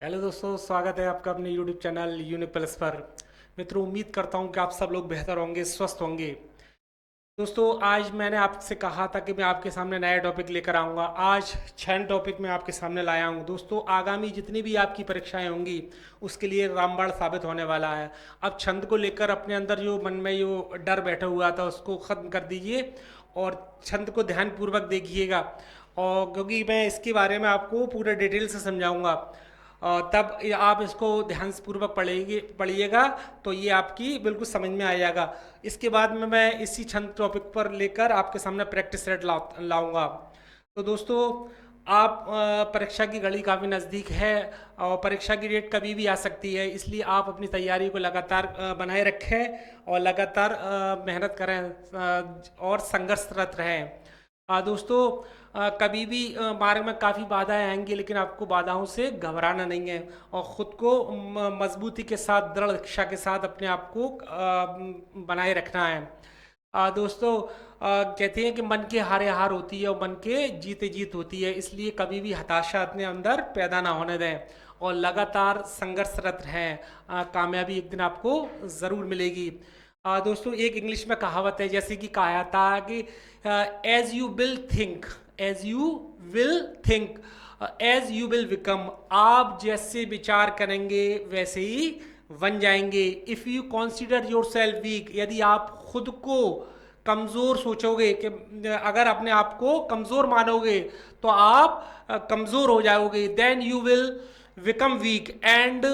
Hello दोस्तों, स्वागत है आपका अपने यूट्यूब चैनल यूनिप्लस पर। मित्रों, उम्मीद करता हूँ कि आप सब लोग बेहतर होंगे, स्वस्थ होंगे। दोस्तों, आज मैंने आपसे कहा था कि मैं आपके सामने नया टॉपिक लेकर आऊँगा। आज 6 टॉपिक मैं आपके सामने लाया हूँ। दोस्तों, आगामी जितनी भी आपकी परीक्षाएं होंगी उसके लिए रामबाण साबित होने वाला है। अब छंद को लेकर अपने अंदर जो मन में जो डर बैठा हुआ था उसको ख़त्म कर दीजिए और छंद को ध्यानपूर्वक देखिएगा। और क्योंकि मैं इसके बारे में आपको पूरे डिटेल से समझाऊंगा, तब आप इसको ध्यानपूर्वक पढ़िएगा तो ये आपकी बिल्कुल समझ में आ जाएगा। इसके बाद में मैं इसी छंद टॉपिक पर लेकर आपके सामने प्रैक्टिस सेट लाऊंगा। तो दोस्तों, आप परीक्षा की घड़ी काफ़ी नज़दीक है और परीक्षा की डेट कभी भी आ सकती है, इसलिए आप अपनी तैयारी को लगातार बनाए रखें और लगातार मेहनत करें और संघर्षरत रहें। दोस्तों, कभी भी मार्ग में काफ़ी बाधाएं आएंगी, लेकिन आपको बाधाओं से घबराना नहीं है और ख़ुद को मजबूती के साथ, दृढ़ इच्छा के साथ अपने आप को बनाए रखना है। दोस्तों, कहते हैं कि मन के हारे हार होती है और मन के जीते जीत होती है, इसलिए कभी भी हताशा अपने अंदर पैदा ना होने दें और लगातार संघर्षरत रहें। कामयाबी एक दिन आपको ज़रूर मिलेगी। दोस्तों, एक इंग्लिश में कहावत है, जैसे कि कहा था कि as you will think, as you will think, as you will become. आप जैसे विचार करेंगे वैसे ही बन जाएंगे। If you consider yourself weak, यदि आप खुद को कमज़ोर सोचोगे, कि अगर अपने आप को कमज़ोर मानोगे तो आप कमज़ोर हो जाओगे। Then you will become weak and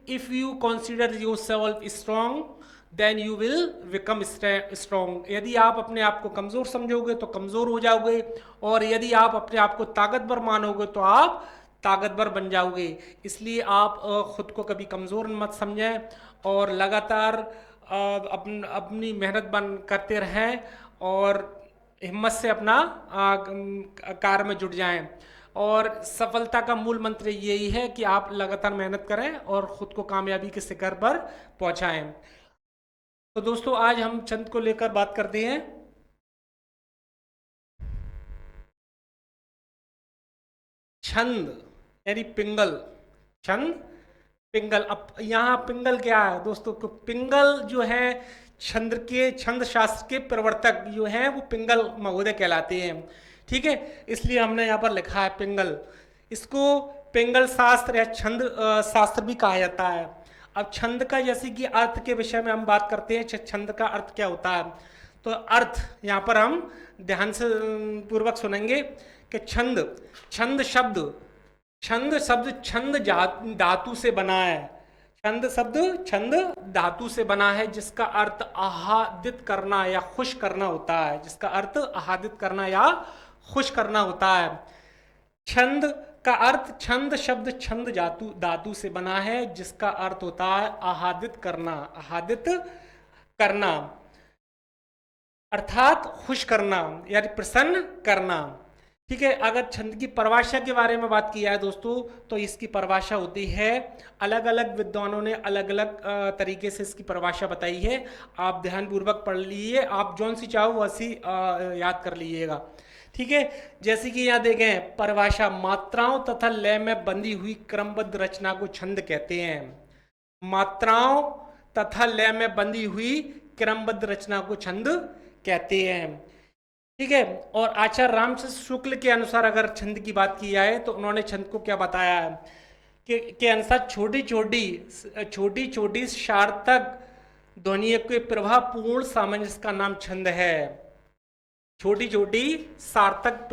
if you consider yourself strong then you will become strong. यदि आप अपने आप को कमज़ोर समझोगे तो कमज़ोर हो जाओगे और यदि आप अपने आप को ताकतवर मानोगे तो आप ताकतवर बन जाओगे। इसलिए आप खुद को कभी कमज़ोर मत समझें और लगातार अपनी मेहनत करते रहें और हिम्मत से अपना कार्य में जुट जाएं। और सफलता का मूल मंत्र यही है कि आप लगातार मेहनत करें और ख़ुद को कामयाबी के शिखर पर पहुंचाएं। तो दोस्तों, आज हम छंद को लेकर बात करते हैं। छंद यानी पिंगल। छंद, पिंगल। अब यहाँ पिंगल क्या है दोस्तों? पिंगल जो है छंद शास्त्र के प्रवर्तक जो हैं वो पिंगल महोदय कहलाते हैं। ठीक है, इसलिए हमने यहाँ पर लिखा है पिंगल। इसको पिंगल शास्त्र या छंद शास्त्र भी कहा जाता है। अब छंद का, जैसे कि अर्थ के विषय में हम बात करते हैं, छंद का अर्थ क्या होता है, तो अर्थ यहाँ पर हम ध्यान से पूर्वक सुनेंगे कि छंद, छंद शब्द, छंद शब्द छंद धातु से बना है। छंद शब्द छंद धातु से बना है, जिसका अर्थ आह्लादित करना या खुश करना होता है। जिसका अर्थ आह्लादित करना या खुश करना होता है। छंद का अर्थ, छंद शब्द छंद धातु धातु से बना है, जिसका अर्थ होता है आह्लादित करना, आह्लादित करना अर्थात खुश करना यानी प्रसन्न करना। ठीक है, अगर छंद की परिभाषा के बारे में बात की जाए दोस्तों, तो इसकी परिभाषा होती है, अलग अलग विद्वानों ने अलग अलग तरीके से इसकी परिभाषा बताई है। आप ध्यानपूर्वक पढ़ लीजिए, आप जौन सी चाहो वैसी याद कर लीजिएगा। ठीक है, जैसे कि यहाँ देखें परिभाषा, मात्राओं तथा लय में बंधी हुई क्रमबद्ध रचना को छंद कहते हैं। मात्राओं तथा लय में बंधी हुई क्रमबद्ध रचना को छंद कहते हैं। ठीक है, और आचार्य रामचंद्र शुक्ल के अनुसार अगर छंद की बात की जाए तो उन्होंने छंद को क्या बताया है के अनुसार छोटी छोटी सार्थक ध्वनियों के प्रभावपूर्ण सामंजस्य का नाम छंद है। छोटी छोटी सार्थक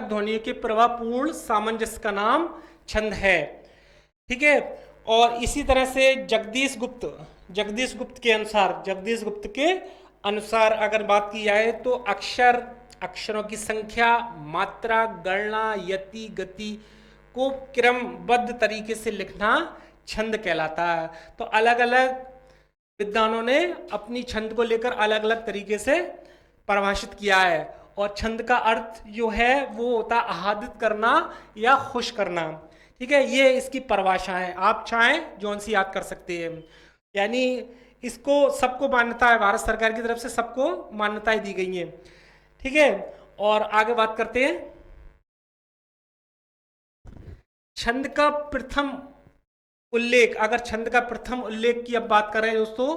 ध्वनियों के प्रभावपूर्ण सामंजस्य का नाम छंद है। ठीक है, और इसी तरह से जगदीश गुप्त के अनुसार अगर बात की जाए तो अक्षरों की संख्या, मात्रा, गणना, यति, गति को क्रमबद्ध तरीके से लिखना छंद कहलाता है। तो अलग अलग विद्वानों ने अपनी छंद को लेकर अलग अलग तरीके से परिभाषित किया है और छंद का अर्थ जो है वो होता है आह्लादित करना या खुश करना। ठीक है, ये इसकी परिभाषा है, आप चाहें जौन सी याद कर सकते हैं। यानी इसको सबको मान्यता है, भारत सरकार की तरफ से सबको मान्यताएं दी गई हैं। ठीक है, और आगे बात करते हैं। छंद का प्रथम उल्लेख, अगर छंद का प्रथम उल्लेख की अब बात करें दोस्तों,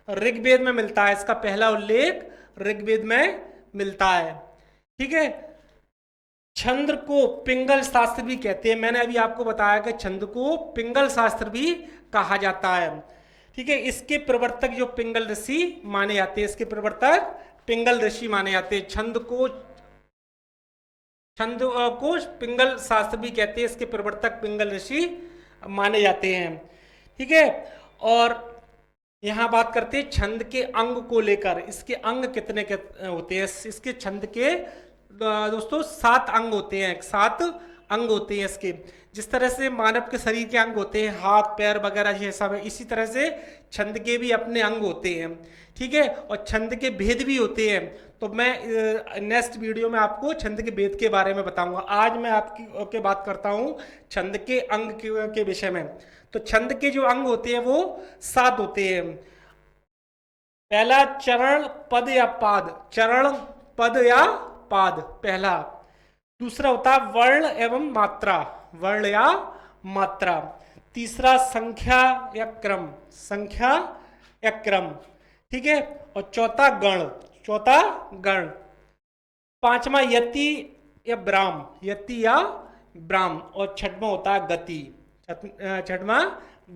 ऋग्वेद में मिलता है। इसका पहला उल्लेख ऋग्वेद में मिलता है। ठीक है, छंद को पिंगल शास्त्र भी कहते हैं। मैंने अभी आपको बताया कि छंद को पिंगल शास्त्र भी कहा जाता है। ठीक है, इसके प्रवर्तक जो पिंगल ऋषि माने जाते हैं, इसके प्रवर्तक पिंगल ऋषि माने जाते हैं। छंद को पिंगल शास्त्र भी कहते हैं, इसके प्रवर्तक पिंगल ऋषि माने जाते हैं। ठीक है, और यहां बात करते हैं छंद के अंग को लेकर। इसके अंग कितने होते हैं? इसके छंद के दोस्तों 7 अंग होते हैं। 7 अंग होते हैं इसके। जिस तरह से मानव के शरीर के अंग होते हैं, हाथ पैर वगैरह ये सब है, इसी तरह से छंद के भी अपने अंग होते हैं। ठीक है, और छंद के भेद भी होते हैं। तो मैं नेक्स्ट वीडियो में आपको छंद के भेद के बारे में बताऊंगा। आज मैं आपकी बात करता हूं छंद के अंग के विषय में। तो छंद के जो अंग होते हैं वो 7 होते हैं। पहला चरण पद या पाद, चरण पद या पाद पहला। दूसरा होता है वर्ण एवं मात्रा, वर्ण या मात्रा। तीसरा संख्या या क्रम, संख्या या क्रम। ठीक है, और चौथा गण, चौथा गण। पांचवा यति या ब्राह्म, यति या ब्राह्म। और छठवां होता है गति, छठवां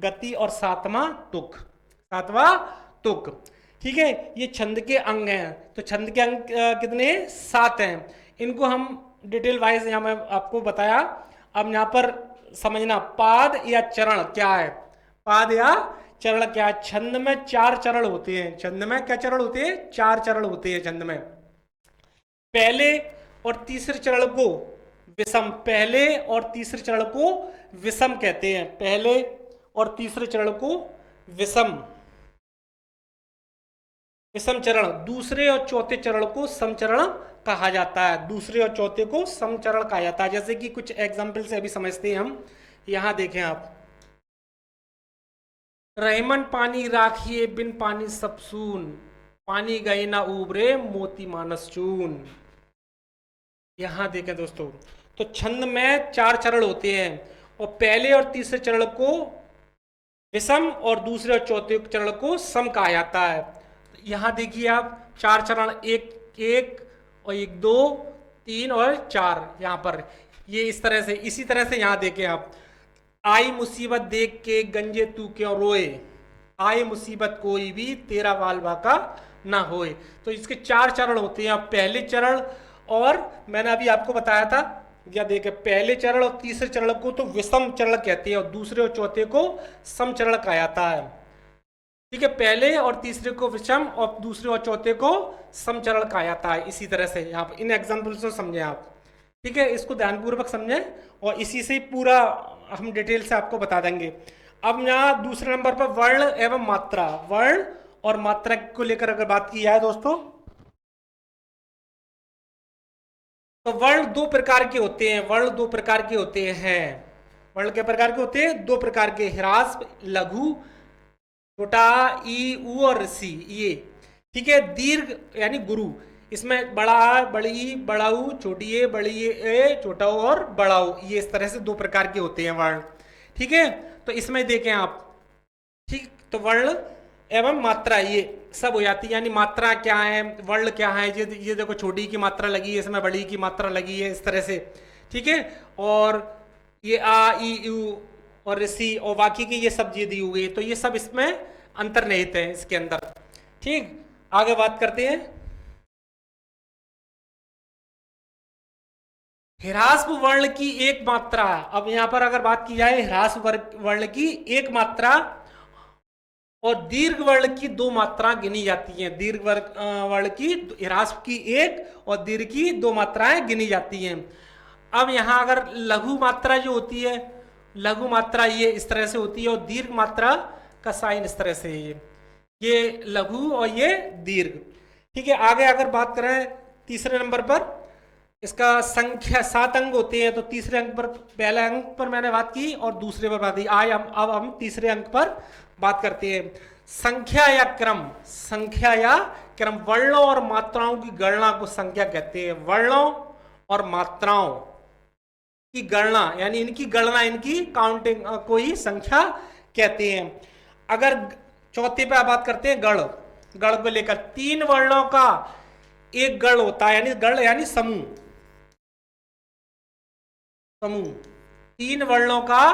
गति। और सातवां तुक, सातवां तुक। ठीक है, ये छंद के अंग हैं। तो छंद के अंग कितने? 7 हैं। इनको हम डिटेल वाइज यहाँ मैं आपको बताया। अब यहाँ पर समझना पाद या चरण क्या है, पाद या चरण क्या है। छंद में 4 चरण होते हैं। छंद में क्या चरण होते हैं? 4 चरण होते हैं छंद में। पहले और तीसरे चरण को विषम, पहले और तीसरे चरण को विषम कहते हैं। पहले और तीसरे चरण को विषम, विषम चरण। दूसरे और चौथे चरण को समचरण कहा जाता है। दूसरे और चौथे को समचरण कहा जाता है। जैसे कि कुछ एग्जाम्पल से अभी समझते हैं हम। यहां देखें आप, रहमन पानी राखिए बिन पानी सब सून, पानी गए ना उबरे मोती मानस चून। यहां देखें दोस्तों, तो छंद में 4 चरण होते हैं और पहले और तीसरे चरण को विषम और दूसरे और चौथे चरण को सम कहा जाता है। यहां देखिए आप 4 चरण, एक एक और 1 2 3 और 4 यहां पर, ये इस तरह से। इसी तरह से यहां देखें आप, आई मुसीबत देख के गंजे तू क्यों रोए, आई मुसीबत कोई भी तेरा वाल बाका ना होए। तो इसके 4 चरण होते हैं। पहले चरण, और मैंने अभी आपको बताया था, या देखे पहले चरण और तीसरे चरण को तो विषम चरण कहते हैं और दूसरे और चौथे को सम चरण कहा जाता है। ठीक है, पहले और तीसरे को विषम और दूसरे और चौथे को समचरण कहा जाता है। इसी तरह से यहाँ पर इन एग्जाम्पल्स को समझें आप। ठीक है, इसको ध्यानपूर्वक समझें और इसी से पूरा हम डिटेल से आपको बता देंगे। अब यहाँ दूसरे नंबर पर वर्ण एवं मात्रा, वर्ण और मात्रा को लेकर अगर बात की जाए दोस्तों, तो वर्ण 2 प्रकार के होते हैं। वर्ण 2 प्रकार के होते हैं। वर्ण के प्रकार के होते हैं 2 प्रकार के, ह्रास्व, लघु, छोटा ई ऊ और ऋषि ये। ठीक है, दीर्घ यानी गुरु, इसमें बड़ा, बड़ी, बड़ाऊ, छोटी ए, बड़ी ए, छोटा और बड़ाऊ, ये इस तरह से 2 प्रकार के होते हैं वर्ण। ठीक है, तो इसमें देखें आप। ठीक, तो वर्ण एवं मात्रा ये सब हो जाती है। यानी मात्रा क्या है, वर्ण क्या है, ये देखो छोटी की मात्रा लगी है, इसमें बड़ी की मात्रा लगी है, इस तरह से। ठीक है, और ये आ ई यू और ऋषि और बाकी की ये सब चीजें दी हुई है। तो ये सब इसमें अंतर्निहित है इसके अंदर। ठीक, आगे बात करते हैं। ह्रास्व वर्ण की एक मात्रा, अब यहां पर अगर बात की जाए ह्रास्व वर्ण की एक मात्रा और दीर्घ वर्ण की 2 मात्रा गिनी जाती हैं। दीर्घ वर्ण की, ह्रास्व की 1 और दीर्घ की 2 मात्राएं गिनी जाती हैं। अब यहां अगर लघु मात्रा जो होती है, लघु मात्रा ये इस तरह से होती है और दीर्घ मात्रा का साइन इस तरह से है। ये लघु और ये दीर्घ। ठीक है, आगे अगर बात करें तीसरे नंबर पर, इसका संख्या 7 अंक होते हैं। तो तीसरे अंक पर, पहले अंक पर मैंने बात की और दूसरे पर बात की। अब हम तीसरे अंक पर बात करते हैं। संख्या या क्रम, संख्या या क्रम। वर्णों और मात्राओं की गणना को संख्या कहते हैं। वर्णों और मात्राओं की गणना, यानी इनकी गणना, इनकी काउंटिंग को ही संख्या कहते हैं। अगर चौथे पे आप बात करते हैं गण, गण को लेकर 3 वर्णों का एक गण होता है, यानी गण यानी समूह, समूह 3 वर्णों का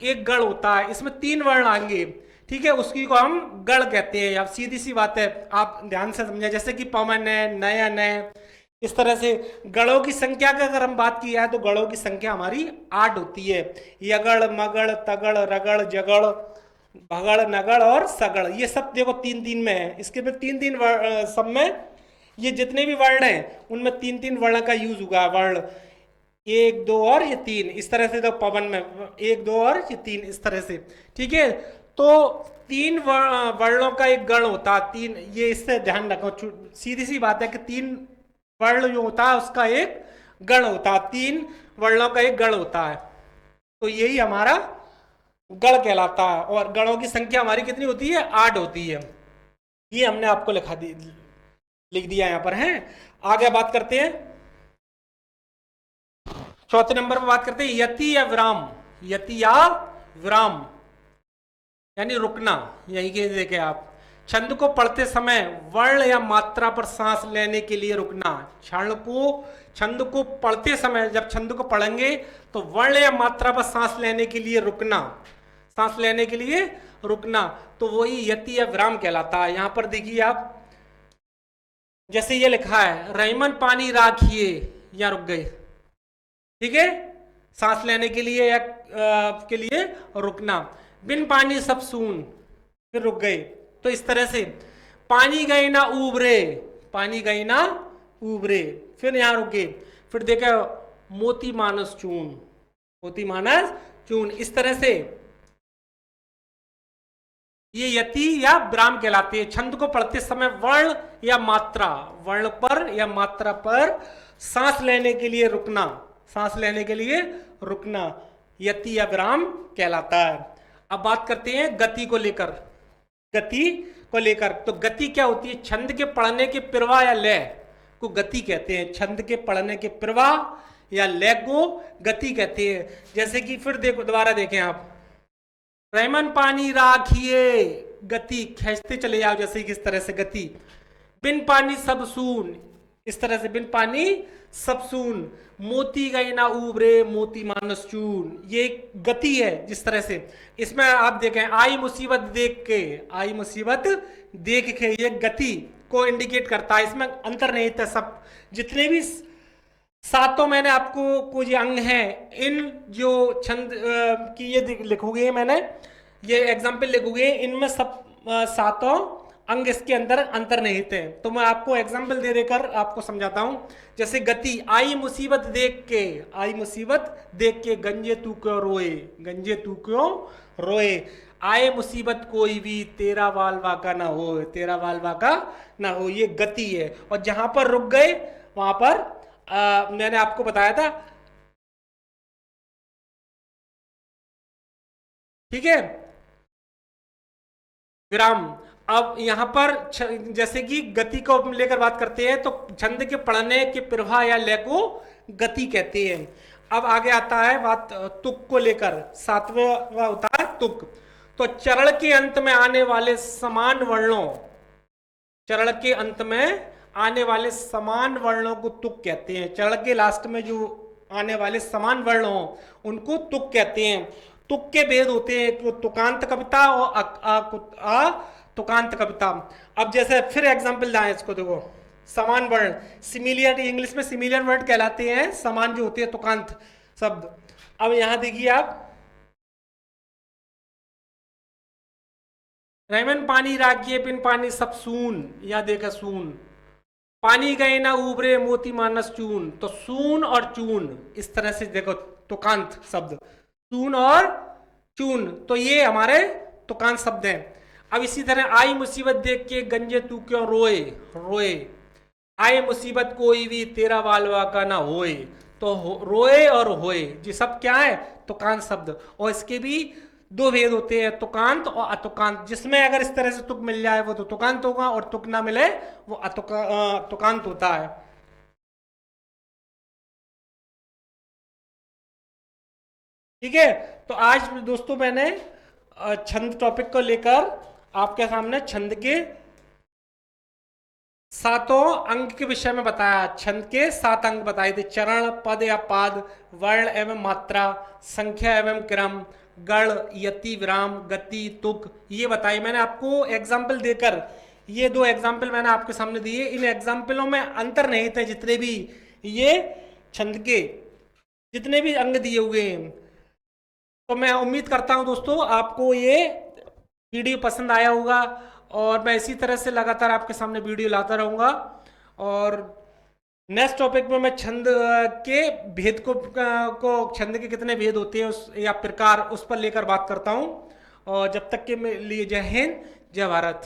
एक गण होता है, इसमें 3 वर्ण आएंगे, ठीक है, उसकी को हम गण कहते हैं। अब सीधी सी बात है, आप ध्यान से समझे, जैसे कि पवन है, नयन है, इस तरह से गणों की संख्या का अगर हम बात की है तो गणों की संख्या हमारी 8 होती है। यगड़, मगड़, तगड़, रगड़, जगड़, भगड़, नगड़ और सगड़, ये सब देखो 3-3 में है। इसके में 3-3 सब में ये जितने भी वर्ण हैं उनमें 3-3 वर्ण का यूज हुआ है। वर्ण 1, 2 और ये 3, इस तरह से। तो पवन में 1, 2 और ये 3, इस तरह से, ठीक है। तो 3 वर्णों का एक गण होता है, 3, ये इससे ध्यान रखो, सीधी सी बात है कि 3 वर्ण जो होता है उसका एक गण होता है, 3 वर्णों का एक गण होता है, तो यही हमारा गण कहलाता है। और गणों की संख्या हमारी कितनी होती है? 8 होती है। ये हमने आपको लिख दिया यहाँ पर है। आगे बात करते हैं, चौथे नंबर पर बात करते हैं यति या विराम। यति या विराम यानी रुकना। यही के देखे आप, छंद को पढ़ते समय वर्ण या मात्रा पर सांस लेने के लिए रुकना। छंद को पढ़ते समय, जब छंद को पढ़ेंगे तो वर्ण या मात्रा पर सांस लेने के लिए रुकना, सांस लेने के लिए रुकना, तो वही यति या विराम कहलाता है। यहां पर देखिए आप, जैसे ये लिखा है, रहीमन पानी राखिए, या रुक गए, ठीक है, सांस लेने के लिए या के लिए रुकना। बिन पानी सब सून, फिर रुक गए, तो इस तरह से। पानी गई ना उबरे, पानी गई ना उबरे, फिर यहां रुके, फिर देखा मोती मानस चून, मोती मानस चून, इस तरह से ये यति या विराम कहलाते हैं। छंद को पढ़ते समय वर्ण या मात्रा, वर्ण पर या मात्रा पर सांस लेने के लिए रुकना, सांस लेने के लिए रुकना, यति या विराम कहलाता है। अब बात करते हैं गति को लेकर। गति को लेकर, तो गति क्या होती है? छंद के पढ़ने के प्रवाह या लय को गति कहते हैं। छंद के पढ़ने के प्रवाह या लय को गति कहते हैं। जैसे कि फिर देखो, दोबारा देखें आप, रहीमन पानी राखिए, गति खींचते चले जाओ, जैसे किस तरह से गति। बिन पानी सब सून, इस तरह से, बिन पानी सब सून। मोती गई ना उबरे, मोती मानस चून, ये गति है जिस तरह से। इसमें आप देखें, आई मुसीबत देख के, आई मुसीबत देख के, ये गति को इंडिकेट करता है। इसमें अंतर नहीं था। सब जितने भी 7 मैंने आपको कुछ अंग हैं, इन जो छंद की ये लिखोगे, मैंने ये एग्जाम्पल लिखोगे, इनमें सब 7 अंग इसके अंदर अंतर नहीं थे। तो मैं आपको एग्जाम्पल दे देकर आपको समझाता हूं। जैसे गति, आई मुसीबत देख के, आई मुसीबत देख के, गंजे तू क्यों रोए, गंजे तू क्यों रोए। आए मुसीबत कोई भी, तेरा वालवा का ना हो, तेरा वालवा का ना हो, ये गति है। और जहां पर रुक गए वहां पर मैंने आपको बताया था, ठीक है, विराम। अब यहां पर जैसे कि गति को लेकर बात करते हैं, तो छंद के पढ़ने के प्रवाह या लय को गति कहते हैं। अब आगे आता है बात तुक को लेकर। 7वां होता है तुक। तो चरण के अंत में आने वाले समान वर्णों, चरण के अंत में आने वाले समान वर्णों को तुक कहते हैं। चरण के लास्ट में जो आने वाले समान वर्ण हो उनको तुक कहते हैं। तुक के भेद होते हैं, तुकांत कविता और तुकांत कविता। अब जैसे फिर एग्जांपल दें इसको, देखो, समान वर्ण, सिमिलियर, इंग्लिश में सिमिलियर वर्ड कहलाते हैं, समान जो होते हैं तुकांत शब्द। अब यहां देखिए आप, रहीमन पानी राखिए, बिन पानी सब सून, या देखा सून। पानी गए ना उबरे, मोती मानस चून। तो सून और चून, इस तरह से देखो तुकांत शब्द, सून और चून, तो ये हमारे तुकांत शब्द हैं। अब इसी तरह आई मुसीबत देख के, गंजे तू क्यों रोए, रोए। आए मुसीबत कोई भी, तेरा वालवा का ना होए। तो रोए और होए, ये सब क्या है? तुकांत शब्द। और इसके भी 2 भेद होते हैं, तुकांत और अतुकांत। जिसमें अगर इस तरह से तुक मिल जाए वो तो तुकांत होगा, और तुक ना मिले वो तुकांत होता है। ठीक है। तो आज दोस्तों मैंने छंद टॉपिक को लेकर आपके सामने छंद के सातों अंग के विषय में बताया। छंद के 7 अंग बताए थे: चरण, पद या पाद, वर्ण एवं मात्रा, संख्या एवं क्रम, गण, यति, विराम, गति, तुक, ये बताई मैंने आपको एग्जाम्पल देकर। ये 2 एग्जाम्पल मैंने आपके सामने दिए। इन एग्जाम्पलों में अंतर नहीं थे, जितने भी ये छंद के जितने भी अंग दिए हुए हैं। तो मैं उम्मीद करता हूं दोस्तों आपको ये वीडियो पसंद आया होगा, और मैं इसी तरह से लगातार आपके सामने वीडियो लाता रहूँगा। और नेक्स्ट टॉपिक में मैं छंद के भेद को छंद के कितने भेद होते हैं उस या प्रकार, उस पर लेकर बात करता हूँ। और जब तक के लिए जय हिंद, जय भारत।